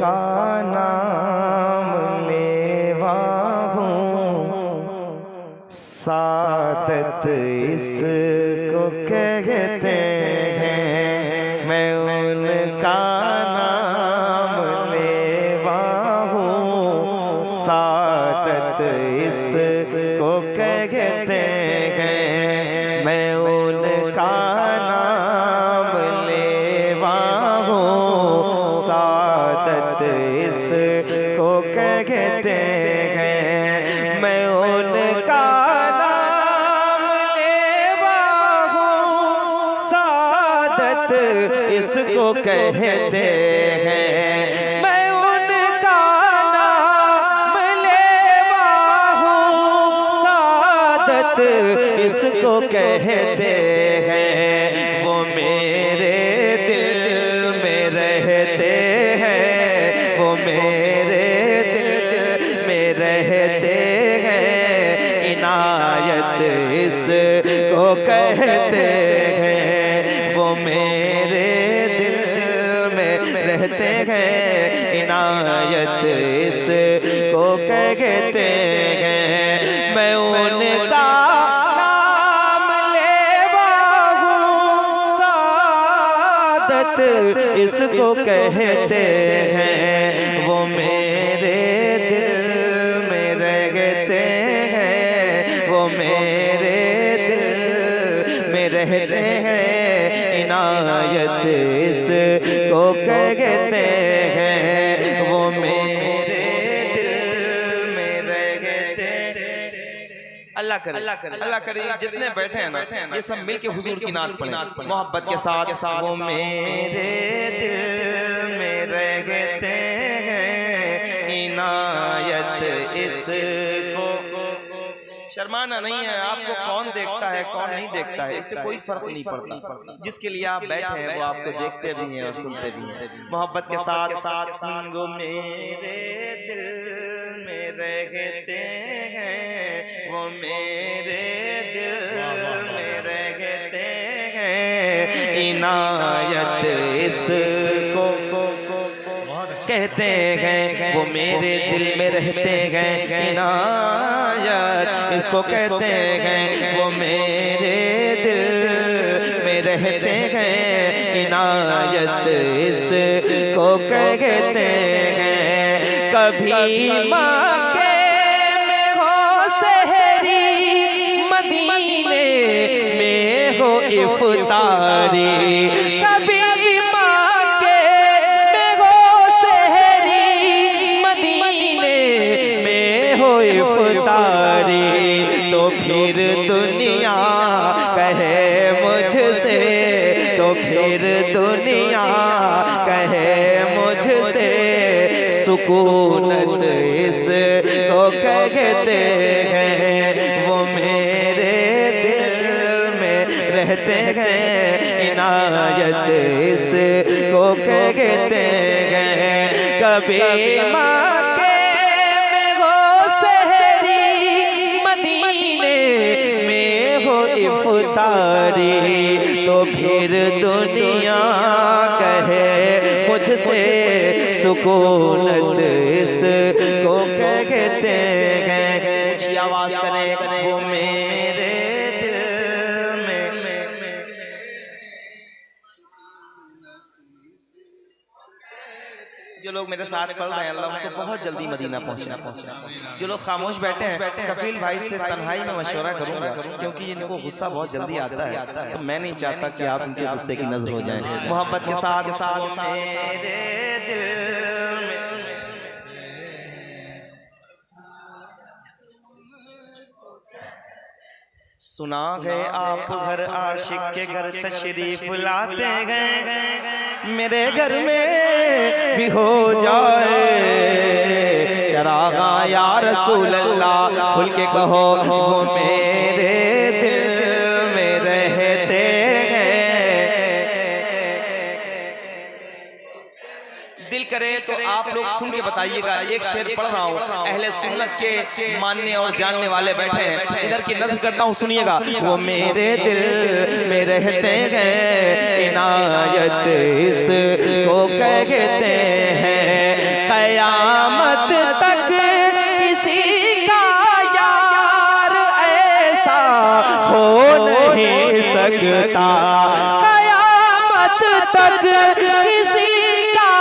का नाम लेवा हूँ, सादत इसको कहते हैं। मैं उनका नाम लेवा हूँ, सादत इसको कहते हैं। मैं उनका नाम लेवा हूँ, सादत इसको कहते हैं। मैं उनका नाम लेवा हूँ, सादत इसको कहते हैं। मैं उनका नाम लेवा हूँ, सादत इसको कहते हैं। वो मेरे दिल में रहते हैं, वो मेरे दिल में रहते हैं। इनायत इसको कहते हैं। वो मेरे दिल में रहते हैं, इनायत इसको कहते हैं। मैं उनका नाम लेवा हूँ, सादत इसको कहते हैं। वो मेरे दिल में रहते हैं, वो मेरे दिल में रहते हैं। इनायत इसको कहते हैं। वो मेरे दिल में रहते हैं। अल्लाह करे, अल्लाह करे, अल्लाह करे। जितने बैठे हैं ना, ये सब मिलके हुजूर की नात पढ़ें मोहब्बत के साथ। वो मेरे दिल में रहते हैं, इनायत इसको। शर्माना नहीं है, आपको कौन देखता है कौन नहीं देखता है इससे कोई फर्क नहीं पड़ता। जिसके लिए आप बैठे हैं वो आपको देखते भी हैं और सुनते भी हैं। मोहब्बत के साथ साथ वो मेरे दिल में रहते हैं, वो मेरे दिल में रहते हैं। इनायत इसको कहते हैं। वो मेरे दिल में रहते हैं, इनायत इसको कहते हैं। वो मेरे दिल में रहते हैं, इनायत इसको कहते हैं। कभी मांगे में हो सहरी, मदीने में हो इफ्तारी। कभी इफ्तारी तो फिर दुनिया कहे मुझसे, तो फिर दुनिया कहे मुझसे। सुकूनत इसको कहते हैं। वो मेरे दिल में रहते हैं, इनायत इसको कहते हैं। कभी मांगे इफ्तारी तो फिर दुनिया कहे मुझसे। सुकूनत इसको कहते हैं। ऊंची आवाज करें। वो मेरे दिल में। जो लोग मेरे साथ पढ़ रहे हैं अल्लाह उनको बहुत जल्दी मदीना पहुंचा। जो लोग खामोश बैठे हैं, कफील भाई से तन्हाई में मशवरा करूंगा, क्योंकि इनको गुस्सा बहुत जल्दी आता है, तो मैं नहीं चाहता कि आप इनके गुस्से की नजर हो जाए। मोहब्बत के साथ साथ मेरे दिल में। सुना है आप घर आशिक के घर तशरीफ लाते हैं, मेरे घर में भी हो जाए चरागा या रसूल अल्लाह। खुल के कहो वो मेरे दिल में रहते हैं। दिल करे तो आप लोग सुन के बताइएगा। एक शेर पढ़ रहा हूँ, अहले सुन्नत के मानने और जानने वाले बैठे हैं, इधर की नज़र करता हूँ, सुनिएगा। वो मेरे दिल में रहते हैं, इनायत इसको कहते हैं। सकता, कयामत तक किसी का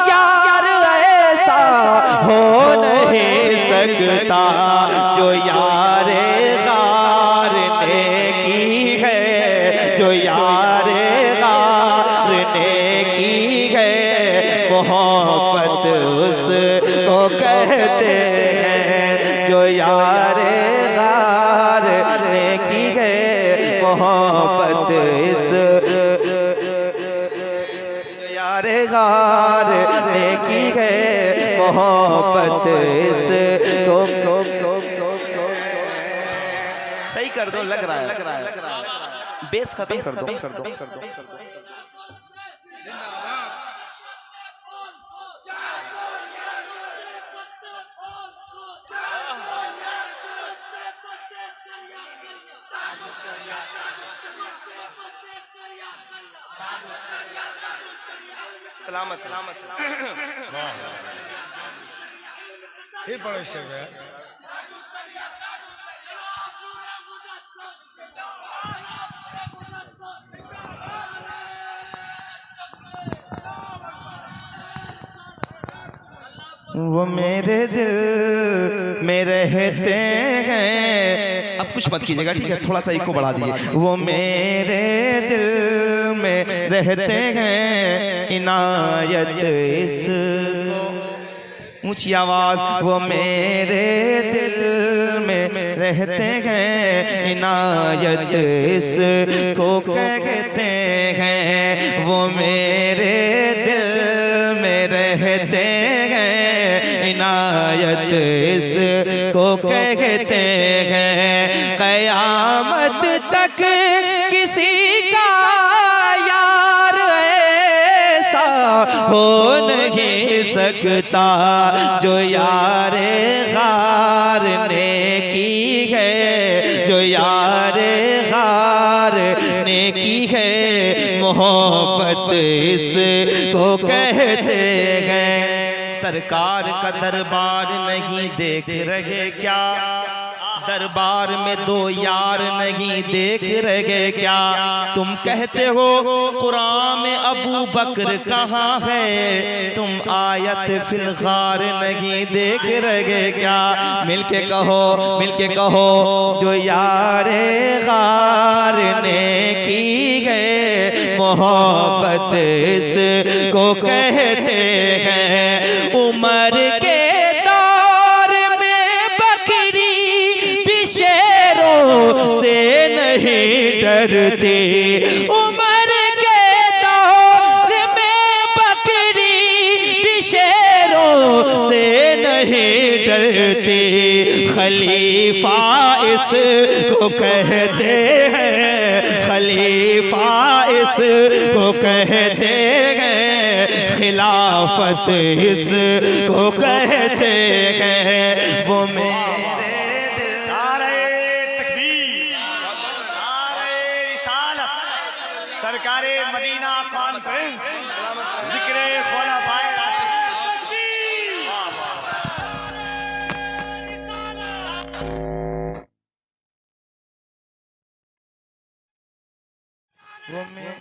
यार ऐसा हो नहीं सकता जो यारे गार ने की है, जो यारे गार ने की है। मोहब्बत उसको कहते हैं जो यारे गार ने की है। मोहब्बत इस यारे गार ने की है। मोहब्बत इस सही कर दो, लग रहा है बेस खत्म कर दो। सलामत सलामत फिर बड़े से वो मेरे दिल में रहते हैं। अब कुछ मत कीजिएगा, ठीक है, थोड़ा सा इको बढ़ा दीजिए। वो मेरे दिल में रहते हैं, इनायत इसको ऊंची आवाज। वो मेरे दिल में रहते हैं, इनायत इसको कहते हैं। वो मेरे दिल में रहते हैं, इनायत इसको कहते हैं। कयामत तक किसी का यार ऐसा हो नहीं सकता जो यारे गार ने की है, जो यारे गार ने की है। मोहब्बत इसको कहते हैं। सरकार का दरबार नहीं देख रहे क्या, दरबार में दो यार नहीं देख रहे क्या। तुम कहते हो कुरान में अबू बकर कहाँ है, तुम आयत फिलगार नहीं देख रहे क्या। मिलके कहो जो यारे गार ने की है। मोहब्बत इसको कहते हैं। उमर के दौर में बकरी भी शेरों से नहीं डरती। उमर के दौर में बकरी भी शेरों से नहीं डरती। खलीफा इसको कहते हैं, खलीफा इसको कहते हैं। खिलाफत इसको कहते हैं। वो मेरे नारे तकबीर, नारे रिसालत, सरकारे मदीना कॉन्फ्रेंस, जिक्रे खुलाफाए राशिदीन। वो मेरे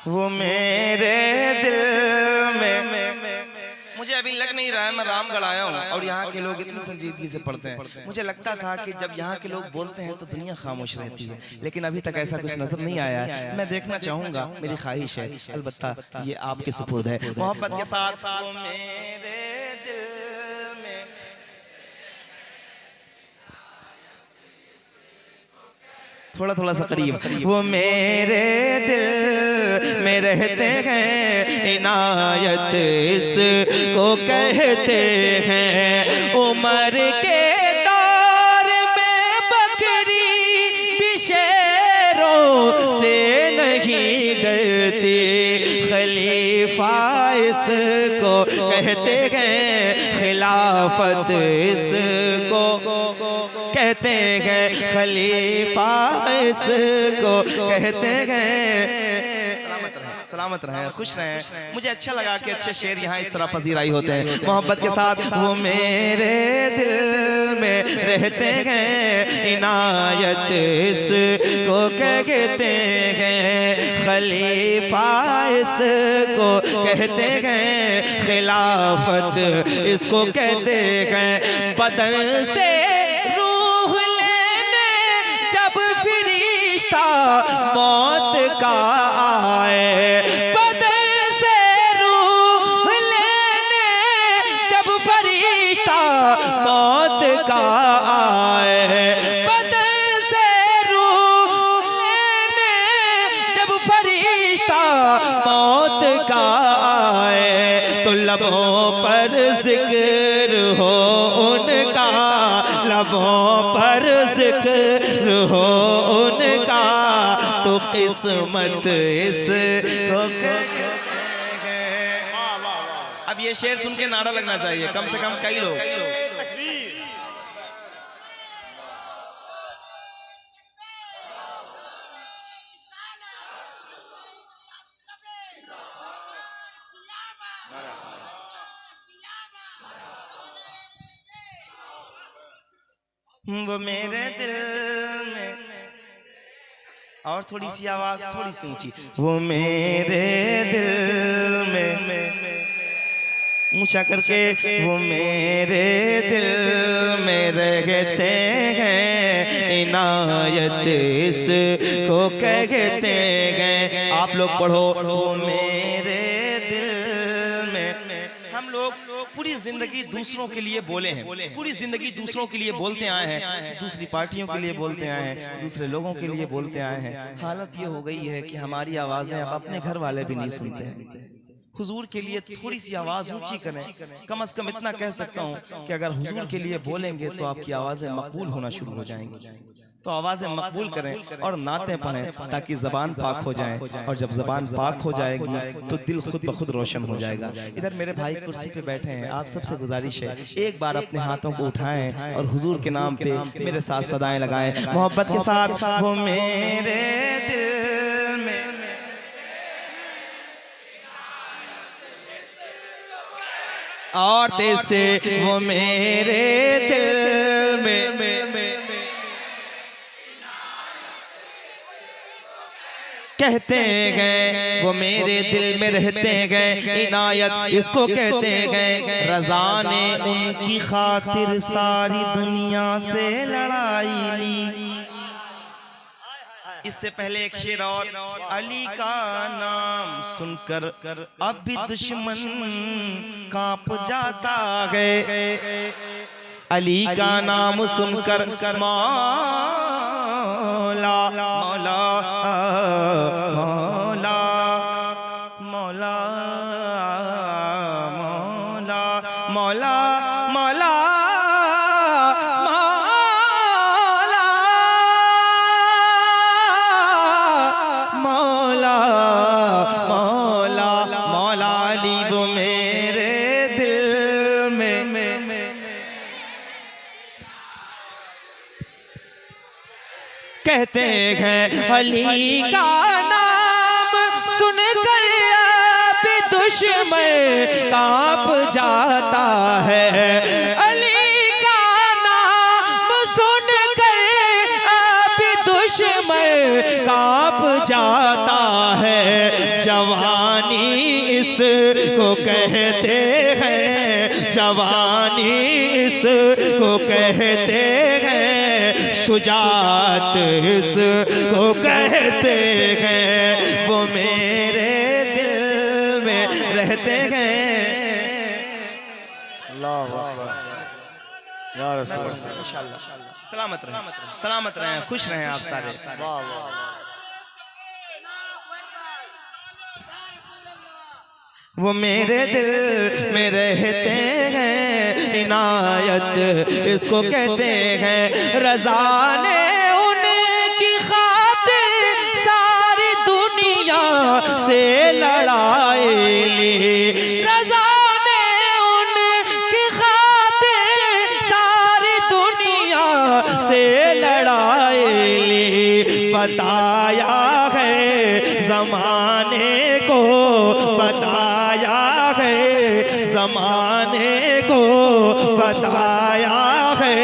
वो मेरे दिल में। मुझे अभी लग नहीं रहा है, मैं रामगढ़ आया हूँ और यहाँ के लोग इतनी संजीदगी से पढ़ते हैं। मुझे लगता था कि जब यहाँ के लोग बोलते हैं तो दुनिया खामोश रहती है, लेकिन अभी तक ऐसा कुछ नजर नहीं आया है। मैं देखना चाहूंगा, मेरी ख्वाहिश है, अलबत्ता ये आपके सुपुर्द है। मोहब्बत के साथ वो मेरे दिल में। थोड़ा सा करीब। वो मेरे दिल में रहते हैं, इनायत इसको कहते हैं। उमर के दौर में बकरी भी शेरों से नहीं डरती। खलीफा इसको कहते हैं, खिलाफत इसको कहते हैं। खलीफा इसको कहते हैं। सलामत रहें, खुश रहें। मुझे अच्छा लगा कि अच्छे शेर यहाँ इस तरह पजीराई होते हैं मोहब्बत के साथ। वो मेरे दिल में रहते हैं, इनायत इसको कहते हैं, खलीफा इसको कहते हैं, खिलाफत इसको कहते हैं। बदन से रूह लेने जब फरिश्ता मौत का आए, बदन से रूह लेने जब फरिश्ता मौत का आए, बदन से रूह लेने जब फरिश्ता मौत का आए, तो लबों पर जिक्र हो उनका, लबों पर जिक्र हो उनका, तो किस्मत इसको। अब ये शेर सुन के नारा लगना चाहिए कम से कम कई लोग। वो मेरे दिल में, और थोड़ी सी आवाज थोड़ी सी ऊंची, वो मेरे दिल में ऊंचा करके, वो मेरे दिल में रहते हैं, इनायत इसको कहते हैं। आप लोग पढ़ो, वो मेरे दिल में। हम लोग पूरी जिंदगी दूसरों के लिए बोले हैं, पूरी जिंदगी दूसरों के लिए बोलते आए हैं, दूसरी पार्टियों के लिए बोलते आए हैं, दूसरे लोगों के लिए बोलते आए हैं। हालत ये हो गई है कि हमारी आवाजें अब अपने घर वाले भी नहीं सुनते हैं। हुजूर के लिए थोड़ी सी आवाज ऊंची करें। कम से कम इतना कह सकता हूं कि अगर हुजूर के लिए बोलेंगे तो आपकी आवाजें मकबूल होना शुरू हो जाएंगी। तो आवाजें मकबूल करें और नाते पढ़ें ताकि जबान पाक हो जाए, और जब जबान पाक हो जाएगी तो दिल खुद ब खुद रोशन हो जाएगा। इधर मेरे भाई कुर्सी पे बैठे हैं, आप सबसे गुजारिश है एक बार अपने हाथों को उठाएं और हुजूर के नाम पे मेरे साथ सदाएं लगाएं मोहब्बत के साथ। वो मेरे दिल में, और तेसे वो मेरे दिल में कहते गए, वो मेरे दिल में रहते गए, इनायत इसको कहते गए। रज़ा ने उनकी खातिर सारी दुनिया से लड़ाई ली। इससे पहले एक शेर और, अली का नाम सुनकर अब भी दुश्मन कांप जाता है, अली का नाम सुनकर मौला मौला मौला मौला मौला मौला मौला मौला मौला मौला अली वो मेरे दिल में कहते हैं। अली का नाम सुनकर भी दुश्मन कांप जाता है, अली का नाम सुनकर भी दुश्मन कांप जाता है। जवानी इसको कहते हैं, जवानी इसको कहते हैं, शुजात इसको कहते हैं। वो मेरे दिल में रहते हैं। अल्लाह अकबर या रसूल अल्लाह। इंशाअल्लाह सलामत रहें, सलामत रहें, खुश रहें आप सारे। वाह वाह। वो मेरे दिल में रहते हैं, इनायत इसको कहते हैं। रज़ा ने उनकी खातिर सारी दुनिया से लड़ाई ली, रज़ा ने उनकी खातिर सारी दुनिया से लड़ाई ली। बताया है ज़माने को ज़माने को बताया है,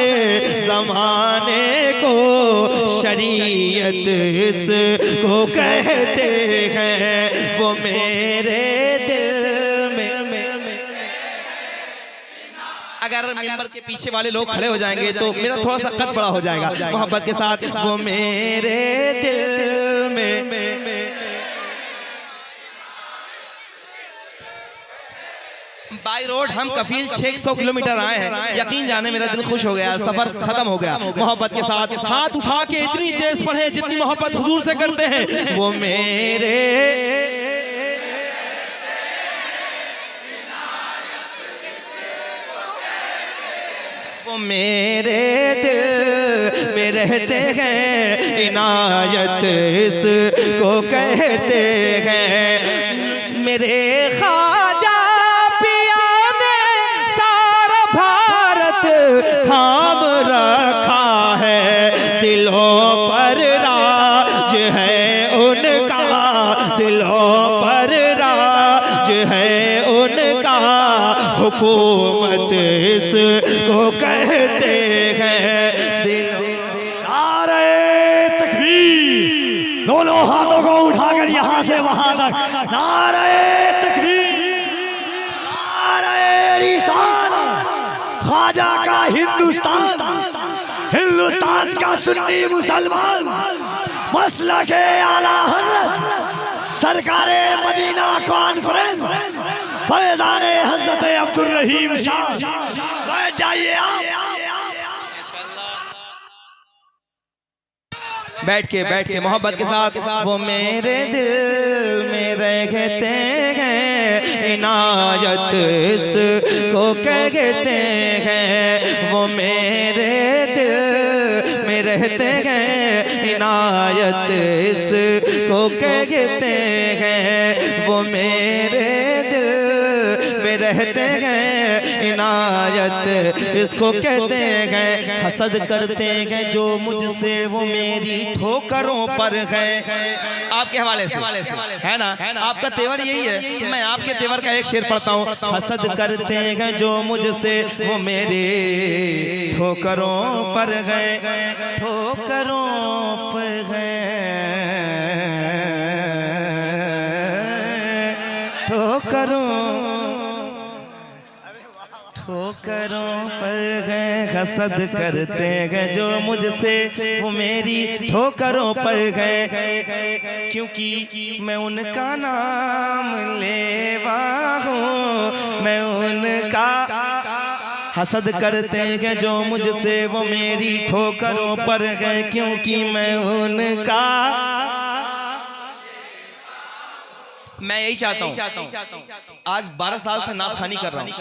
ज़माने को शरीयत इसको कहते हैं, वो मेरे दिल में। अगर मिंबर के पीछे वाले लोग खड़े हो जाएंगे तो मेरा थोड़ा सा कद बड़ा हो जाएगा मोहब्बत के साथ। वो मेरे दिल में। बाई रोड हम कफील 600 किलोमीटर आए हैं, यकीन जाने मेरा दिल खुश हो गया, सफर खत्म हो गया मोहब्बत के साथ। हाथ उठा के इतनी तेज पढ़े जितनी मोहब्बत हुजूर से करते हैं। वो मेरे वो मेरे दिल में रहते हैं, इनायत इसको कहते हैं। मेरे ख्वाजा पिया ने सारा भारत थाम रखा है, दिलों पर राज है उनका, दिलों पर राज है उनका, हुकूमत इसको कहते हैं। नारे तकबीर, दोनों हाथों को उठाकर यहाँ से वहाँ तक नारे तकबीर, नारे रिसालत। ख्वाजा का हिंदुस्तान, हिंदुस्तान का सुन्नी मुसलमान, मसलके आला हज़रत सरकारे मदीना कॉन्फ्रेंस, फैज़ाने हज़रत अब्दुल रहीम शाह। बैठ जाइए आप। बैठ के मोहब्बत के साथ। वो मेरे दिल में रहते हैं, इनायत इसको कहते हैं। वो मेरे दिल में रहते हैं, इनायत इसको कहते हैं। वो मेरे दिल में रहते हैं, इनायत इसको कहते हैं। हसद करते हैं जो मुझसे, वो मेरी ठोकरों पर है। आपके हवाले से है ना, आपका तेवर यही है। मैं आपके तेवर का एक शेर पढ़ता हूँ। हसद करते हैं जो मुझसे, वो मेरे ठोकरों पर है, ठोकरों पर है, ठोकरों पर गए। हसद करते हैं जो मुझसे, वो मेरी ठोकरों पर गए, क्योंकि मैं उनका नाम लेवा हूँ, मैं उनका। हसद करते हैं जो मुझसे, वो मेरी ठोकरों पर गए, क्योंकि मैं उनका। मैं यही चाहता हूँ। आज 12 साल से नात खानी कर रहा हूँ,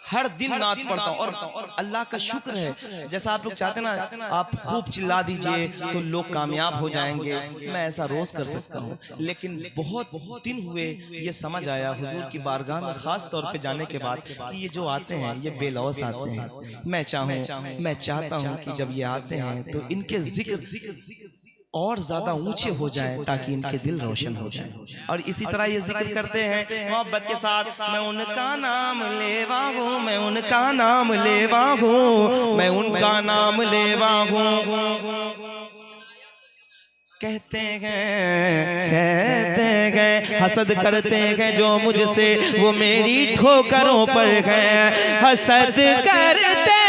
हर दिन नात पढ़ता हूँ, और अल्लाह का शुक्र है, जैसा आप लोग चाहते ना आप खूब चिल्ला दीजिए तो लोग कामयाब हो जाएंगे, मैं ऐसा रोज कर सकता हूँ। लेकिन बहुत दिन हुए ये समझ आया हुजूर की बारगाह में खास तौर पे जाने के बाद कि ये जो आते हैं ये बेलौस आते हैं। मैं चाहता हूँ कि जब ये आते हैं तो इनके जिक्र और ज्यादा ऊंचे हो जाए, ताकि इनके दिल रोशन हो जाए। और इसी तरह ये जिक्र करते हैं मोहब्बत के साथ। मैं उनका नाम लेवा हूँ, मैं उनका नाम लेवा हूँ, मैं उनका नाम लेवा हूँ। कहते हैं हसद करते हैं जो मुझसे, वो मेरी ठोकरों पर है। हसद करते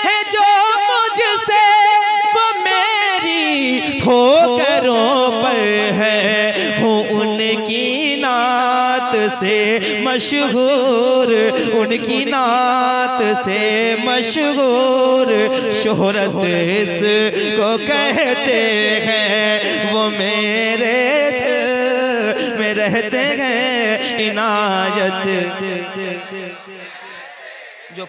हैं जो मुझसे, वो मेरी ठोकरों पर है। हूँ उनकी नात से मशहूर, उनकी नात से मशहूर, शोहरत इसको कहते हैं। वो मेरे दिल में रहते हैं, इनायत। जो